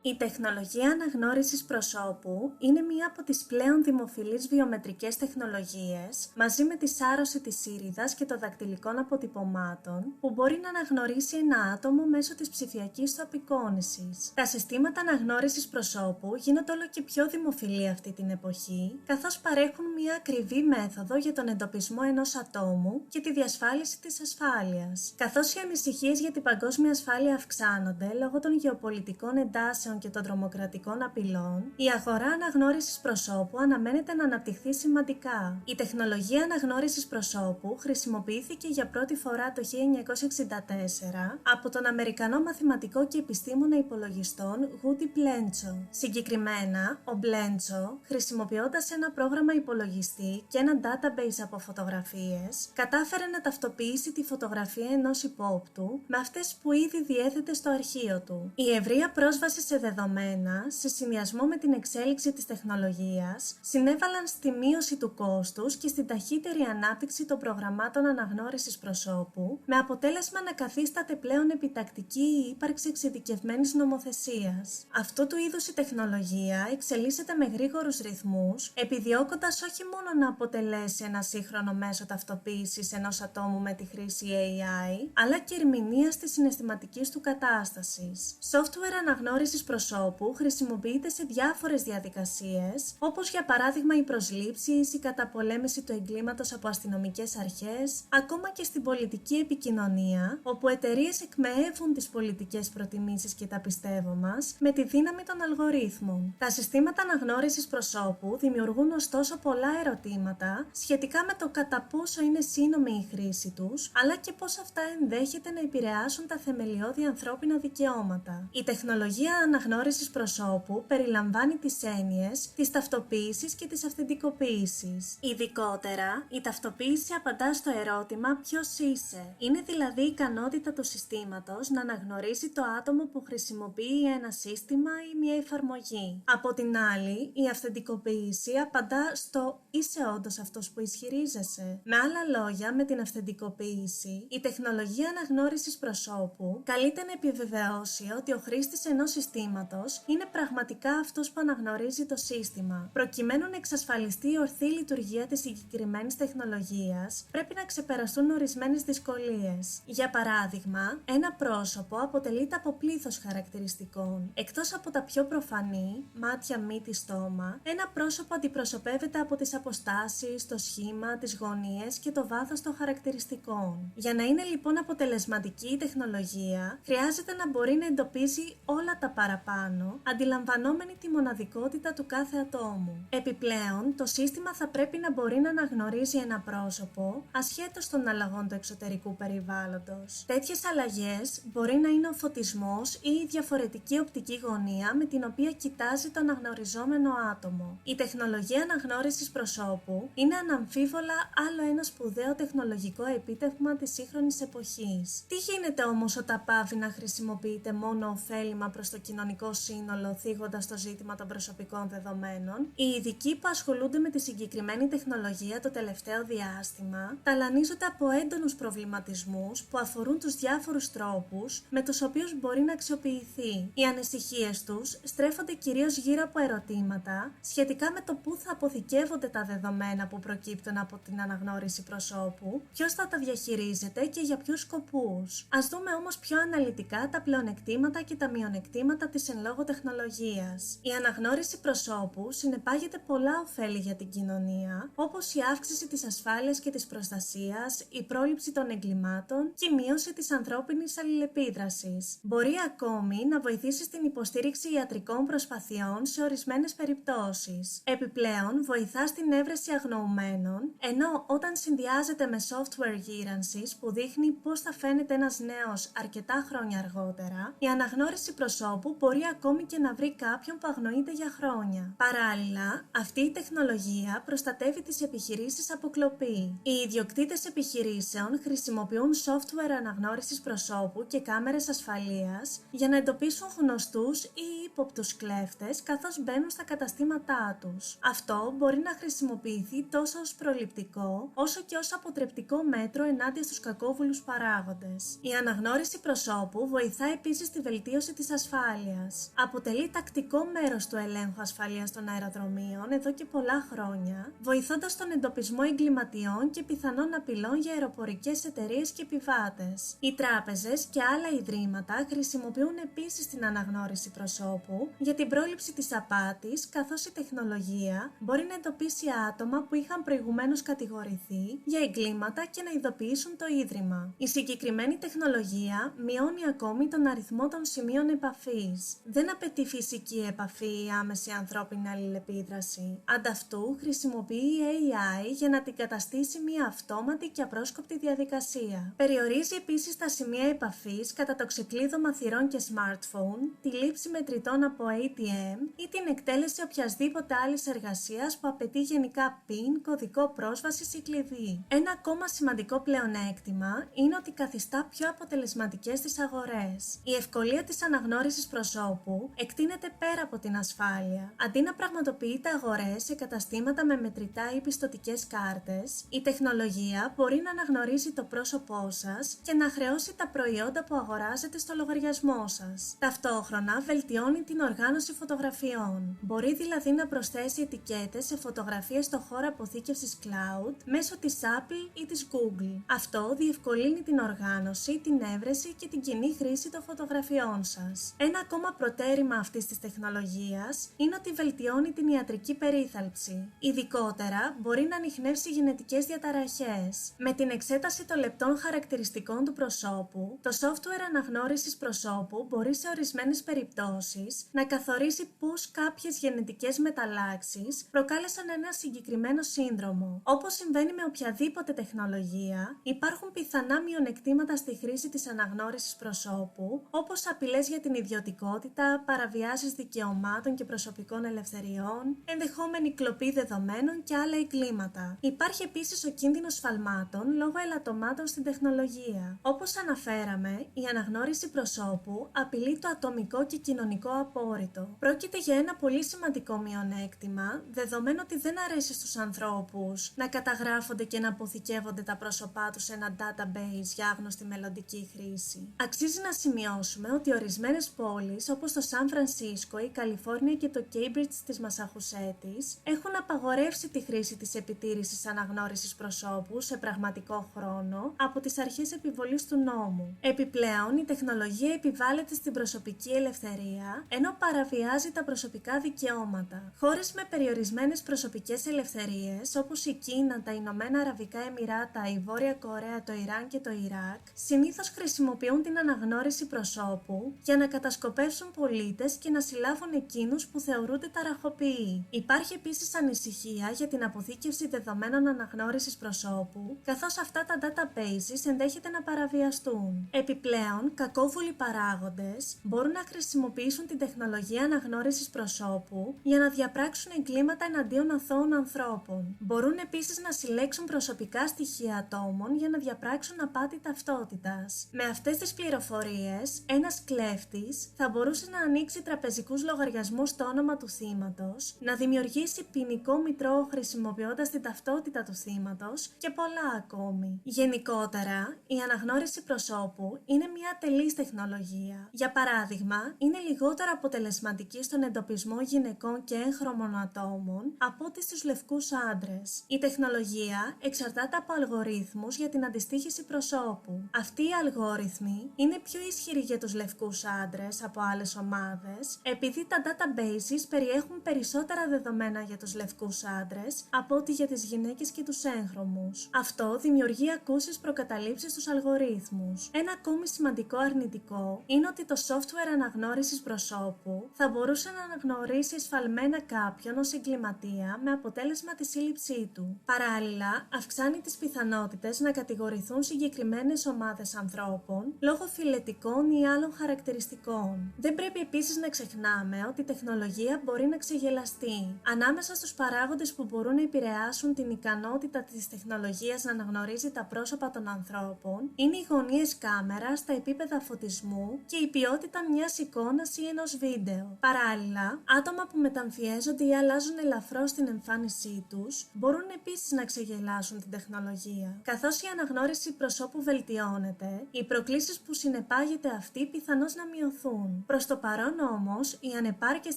Η τεχνολογία αναγνώρισης προσώπου είναι μία από τις πλέον δημοφιλείς βιομετρικές τεχνολογίες, μαζί με τη σάρωση της ήριδας και των δακτυλικών αποτυπωμάτων, που μπορεί να αναγνωρίσει ένα άτομο μέσω της ψηφιακής του απεικόνησης. Τα συστήματα αναγνώρισης προσώπου γίνονται όλο και πιο δημοφιλή αυτή την εποχή, καθώς παρέχουν μία ακριβή μέθοδο για τον εντοπισμό ενός ατόμου και τη διασφάλιση της ασφάλειας. Καθώς οι ανησυχίες για την παγκόσμια ασφάλεια αυξάνονται λόγω των γεωπολιτικών εντάσεων και των τρομοκρατικών απειλών, η αγορά αναγνώρισης προσώπου αναμένεται να αναπτυχθεί σημαντικά. Η τεχνολογία αναγνώρισης προσώπου χρησιμοποιήθηκε για πρώτη φορά το 1964 από τον Αμερικανό μαθηματικό και επιστήμονα υπολογιστών Woody Bledsoe. Συγκεκριμένα, ο Bledsoe, χρησιμοποιώντας ένα πρόγραμμα υπολογιστή και ένα database από φωτογραφίες, κατάφερε να ταυτοποιήσει τη φωτογραφία ενός υπόπτου με αυτές που ήδη διέθετε στο αρχείο του. Η ευρεία πρόσβαση σε δεδομένα, σε συνδυασμό με την εξέλιξη της τεχνολογίας, συνέβαλαν στη μείωση του κόστους και στην ταχύτερη ανάπτυξη των προγραμμάτων αναγνώρισης προσώπου, με αποτέλεσμα να καθίσταται πλέον επιτακτική η ύπαρξη εξειδικευμένης νομοθεσίας. Αυτού του είδους η τεχνολογία εξελίσσεται με γρήγορους ρυθμούς, επιδιώκοντας όχι μόνο να αποτελέσει ένα σύγχρονο μέσο ταυτοποίησης ενός ατόμου με τη χρήση AI, αλλά και ερμηνείας της συναισθηματικής του κατάστασης. Software αναγνώρισης προσώπου χρησιμοποιείται σε διάφορες διαδικασίες, όπως για παράδειγμα οι προσλήψεις, η καταπολέμηση του εγκλήματος από αστυνομικές αρχές, ακόμα και στην πολιτική επικοινωνία, όπου εταιρείες εκμεεύουν τις πολιτικές προτιμήσεις και τα πιστεύω μας με τη δύναμη των αλγορίθμων. Τα συστήματα αναγνώρισης προσώπου δημιουργούν ωστόσο πολλά ερωτήματα σχετικά με το κατά πόσο είναι σύνομη η χρήση τους, αλλά και πώς αυτά ενδέχεται να επηρεάσουν τα θεμελιώδη ανθρώπινα δικαιώματα. Η τεχνολογία αναγνώρισης προσώπου περιλαμβάνει τις έννοιες της ταυτοποίησης και της αυθεντικοποίησης. Ειδικότερα, η ταυτοποίηση απαντά στο ερώτημα «Ποιος είσαι?». Είναι δηλαδή η ικανότητα του συστήματος να αναγνωρίσει το άτομο που χρησιμοποιεί ένα σύστημα ή μια εφαρμογή. Από την άλλη, η αυθεντικοποίηση απαντά στο «Είσαι όντως αυτός που ισχυρίζεσαι?». Με άλλα λόγια, με την αυθεντικοποίηση, η τεχνολογία αναγνώρισης προσώπου καλείται να επιβεβαιώσει ότι ο χρήστης ενός συστήματος είναι πραγματικά αυτός που αναγνωρίζει το σύστημα. Προκειμένου να εξασφαλιστεί η ορθή λειτουργία της συγκεκριμένης τεχνολογίας, πρέπει να ξεπεραστούν ορισμένες δυσκολίες. Για παράδειγμα, ένα πρόσωπο αποτελείται από πλήθος χαρακτηριστικών. Εκτός από τα πιο προφανή, μάτια, μύτη, στόμα, ένα πρόσωπο αντιπροσωπεύεται από τις αποστάσεις, το σχήμα, τις γωνίες και το βάθος των χαρακτηριστικών. Για να είναι λοιπόν αποτελεσματική η τεχνολογία, χρειάζεται να μπορεί να εντοπίσει όλα τα παραπάνω, αντιλαμβανόμενη τη μοναδικότητα του κάθε ατόμου. Επιπλέον, το σύστημα θα πρέπει να μπορεί να αναγνωρίζει ένα πρόσωπο, ασχέτως των αλλαγών του εξωτερικού περιβάλλοντος. Τέτοιες αλλαγές μπορεί να είναι ο φωτισμός ή η διαφορετική οπτική γωνία με την οποία κοιτάζει το αναγνωριζόμενο άτομο. Η τεχνολογία αναγνώρισης προσώπου είναι αναμφίβολα άλλο ένα σπουδαίο τεχνολογικό επίτευγμα της σύγχρονης εποχής. Τι γίνεται όμως όταν πάβει να χρησιμοποιείται μόνο ωφέλιμα προς το κοινωνικό σύνολο, θίγοντας το ζήτημα των προσωπικών δεδομένων? Οι ειδικοί που ασχολούνται με τη συγκεκριμένη τεχνολογία το τελευταίο διάστημα ταλανίζονται από έντονους προβληματισμούς που αφορούν τους διάφορους τρόπους με τους οποίους μπορεί να αξιοποιηθεί. Οι ανησυχίες τους στρέφονται κυρίως γύρω από ερωτήματα σχετικά με το πού θα αποθηκεύονται τα δεδομένα που προκύπτουν από την αναγνώριση προσώπου, ποιος θα τα διαχειρίζεται και για ποιους σκοπούς. Ας δούμε όμως πιο αναλυτικά τα πλεονεκτήματα και τα μειονεκτήματα της εν λόγω τεχνολογίας. Η αναγνώριση προσώπου συνεπάγεται πολλά ωφέλη για την κοινωνία, όπως η αύξηση της ασφάλειας και της προστασίας, η πρόληψη των εγκλημάτων και η μείωση της ανθρώπινης αλληλεπίδρασης. Μπορεί ακόμη να βοηθήσει στην υποστήριξη ιατρικών προσπαθειών σε ορισμένες περιπτώσεις. Επιπλέον, βοηθά στην έβρεση αγνοουμένων, ενώ όταν συνδυάζεται με software γύρανσης που δείχνει πώς θα φαίνεται ένας νέος αρκετά χρόνια αργότερα, η αναγνώριση προσώπου μπορεί ακόμη και να βρει κάποιον που αγνοείται για χρόνια. Παράλληλα, αυτή η τεχνολογία προστατεύει τις επιχειρήσεις από κλοπή. Οι ιδιοκτήτες επιχειρήσεων χρησιμοποιούν software αναγνώρισης προσώπου και κάμερες ασφαλείας για να εντοπίσουν γνωστούς ή ύποπτους κλέφτες καθώς μπαίνουν στα καταστήματά τους. Αυτό μπορεί να χρησιμοποιηθεί τόσο ως προληπτικό όσο και ως αποτρεπτικό μέτρο ενάντια στους κακόβουλους παράγοντες. Η αναγνώριση προσώπου βοηθά επίσης στη βελτίωση της ασφάλειας. ασφάλειας. Αποτελεί τακτικό μέρος του ελέγχου ασφαλείας των αεροδρομίων εδώ και πολλά χρόνια, βοηθώντας τον εντοπισμό εγκληματιών και πιθανών απειλών για αεροπορικές εταιρείες και επιβάτες. Οι τράπεζες και άλλα ιδρύματα χρησιμοποιούν επίσης την αναγνώριση προσώπου για την πρόληψη της απάτης, καθώς η τεχνολογία μπορεί να εντοπίσει άτομα που είχαν προηγουμένως κατηγορηθεί για εγκλήματα και να ειδοποιήσουν το ίδρυμα. Η συγκεκριμένη τεχνολογία μειώνει ακόμη τον αριθμό των σημείων επαφής. Δεν απαιτεί φυσική επαφή ή άμεση ανθρώπινη αλληλεπίδραση. Ανταυτού χρησιμοποιεί AI για να την καταστήσει μια αυτόματη και απρόσκοπτη διαδικασία. Περιορίζει επίσης τα σημεία επαφής κατά το ξεκλείδωμα θυρών και smartphone, τη λήψη μετρητών από ATM ή την εκτέλεση οποιασδήποτε άλλης εργασίας που απαιτεί γενικά PIN, κωδικό πρόσβασης ή κλειδί. Ένα ακόμα σημαντικό πλεονέκτημα είναι ότι καθιστά πιο αποτελεσματικές τις αγορές. Η ευκολία της αναγνώρισης προσώπου εκτείνεται πέρα από την ασφάλεια. Αντί να πραγματοποιείται αγορές σε καταστήματα με μετρητά ή πιστωτικές κάρτες, η τεχνολογία μπορεί να αναγνωρίσει το πρόσωπό σας και να χρεώσει τα προϊόντα που αγοράζετε στο λογαριασμό σας. Ταυτόχρονα βελτιώνει την οργάνωση φωτογραφιών. Μπορεί δηλαδή να προσθέσει ετικέτες σε φωτογραφίες στο χώρο αποθήκευσης cloud μέσω της Apple ή της Google. Αυτό διευκολύνει την οργάνωση, την έβρεση και την κοινή χρήση των φωτογραφιών σας. Ένα ακόμα προτέρημα αυτής της τεχνολογίας είναι ότι βελτιώνει την ιατρική περίθαλψη. Ειδικότερα, μπορεί να ανιχνεύσει γενετικές διαταραχές. Με την εξέταση των λεπτών χαρακτηριστικών του προσώπου, το software αναγνώρισης προσώπου μπορεί σε ορισμένες περιπτώσεις να καθορίσει πώς κάποιες γενετικές μεταλλάξεις προκάλεσαν ένα συγκεκριμένο σύνδρομο. Όπως συμβαίνει με οποιαδήποτε τεχνολογία, υπάρχουν πιθανά μειονεκτήματα στη χρήση της αναγνώρισης προσώπου, όπως απειλές για την ιδιωτικότητα, παραβιάσεις δικαιωμάτων και προσωπικών ελευθεριών, ενδεχόμενη κλοπή δεδομένων και άλλα εγκλήματα. Υπάρχει επίσης ο κίνδυνος σφαλμάτων λόγω ελαττωμάτων στην τεχνολογία. Όπως αναφέραμε, η αναγνώριση προσώπου απειλεί το ατομικό και κοινωνικό απόρριτο. Πρόκειται για ένα πολύ σημαντικό μειονέκτημα, δεδομένου ότι δεν αρέσει στους ανθρώπους να καταγράφονται και να αποθηκεύονται τα πρόσωπά τους σε ένα database για άγνωστη μελλοντική χρήση. Αξίζει να σημειώσουμε ότι ορισμένες πόλεις όπως το Σαν Φρανσίσκο, η Καλιφόρνια και το Cambridge της Μασαχουσέτης έχουν απαγορεύσει τη χρήση της επιτήρησης αναγνώρισης προσώπου σε πραγματικό χρόνο από τις αρχές επιβολής του νόμου. Επιπλέον, η τεχνολογία επιβάλλεται στην προσωπική ελευθερία, ενώ παραβιάζει τα προσωπικά δικαιώματα. Χώρες με περιορισμένες προσωπικές ελευθερίες, όπως η Κίνα, τα Ηνωμένα Αραβικά Εμιράτα, η Βόρεια Κορέα, το Ιράν και το Ιράκ, συνήθως χρησιμοποιούν την αναγνώριση προσώπου για να κατασκοπεύσουν πολίτες και να συλλάβουν εκείνους που θεωρούνται ταραχοποιοί. Υπάρχει επίσης ανησυχία για την αποθήκευση δεδομένων αναγνώρισης προσώπου, καθώς αυτά τα databases ενδέχεται να παραβιαστούν. Επιπλέον, κακόβουλοι παράγοντες μπορούν να χρησιμοποιήσουν την τεχνολογία αναγνώρισης προσώπου για να διαπράξουν εγκλήματα εναντίον αθώων ανθρώπων. Μπορούν επίσης να συλλέξουν προσωπικά στοιχεία ατόμων για να διαπράξουν απάτη ταυτότητας. Με αυτές τις πληροφορίες, ένας κλέφτης θα μπορούσε να ανοίξει τραπεζικούς λογαριασμούς στο όνομα του θύματος, να δημιουργήσει ποινικό μητρό χρησιμοποιώντας την ταυτότητα του θύματος και πολλά ακόμη. Γενικότερα, η αναγνώριση προσώπου είναι μια ατελής τεχνολογία. Για παράδειγμα, είναι λιγότερο αποτελεσματική στον εντοπισμό γυναικών και έγχρωμων ατόμων από ό,τι στους λευκούς άντρες. Η τεχνολογία εξαρτάται από αλγορίθμους για την αντιστοίχηση προσώπου. Αυτοί οι αλγόριθμοι είναι πιο ισχυροί για τους λευκούς άντρες από άλλες ομάδες, επειδή τα databases περιέχουν περισσότερα δεδομένα για τους λευκούς άντρες από ό,τι για τις γυναίκες και τους έγχρωμους. Αυτό δημιουργεί ακούσεις προκαταλήψεις στους αλγορίθμους. Ένα ακόμη σημαντικό αρνητικό είναι ότι το software αναγνώρισης προσώπου θα μπορούσε να αναγνωρίσει εσφαλμένα κάποιον ως εγκληματία με αποτέλεσμα τη σύλληψή του. Παράλληλα, αυξάνει τις πιθανότητες να κατηγορηθούν συγκεκριμένες ομάδες ανθρώπων λόγω φιλετικών ή άλλων χαρακτηριστικών. Δεν πρέπει επίσης να ξεχνάμε ότι η τεχνολογία μπορεί να ξεγελαστεί. Ανάμεσα στους παράγοντες που μπορούν να επηρεάσουν την ικανότητα της τεχνολογίας να αναγνωρίζει τα πρόσωπα των ανθρώπων είναι οι γωνίες κάμερας, τα επίπεδα φωτισμού και η ποιότητα μιας εικόνας ή ενός βίντεο. Παράλληλα, άτομα που μεταμφιέζονται ή αλλάζουν ελαφρώς την εμφάνισή τους μπορούν επίσης να ξεγελάσουν την τεχνολογία. Καθώς η αναγνώριση προσώπου βελτιώνεται, οι προκλήσεις που συνεπάγεται αυτή πιθανώς να μειωθούν. αναπτυχθούν. Προς το παρόν όμως, οι ανεπάρκειες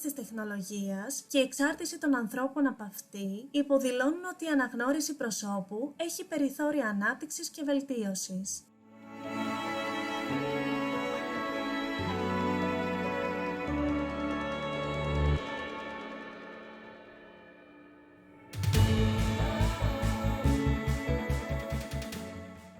της τεχνολογίας και η εξάρτηση των ανθρώπων από αυτή υποδηλώνουν ότι η αναγνώριση προσώπου έχει περιθώρια ανάπτυξης και βελτίωσης.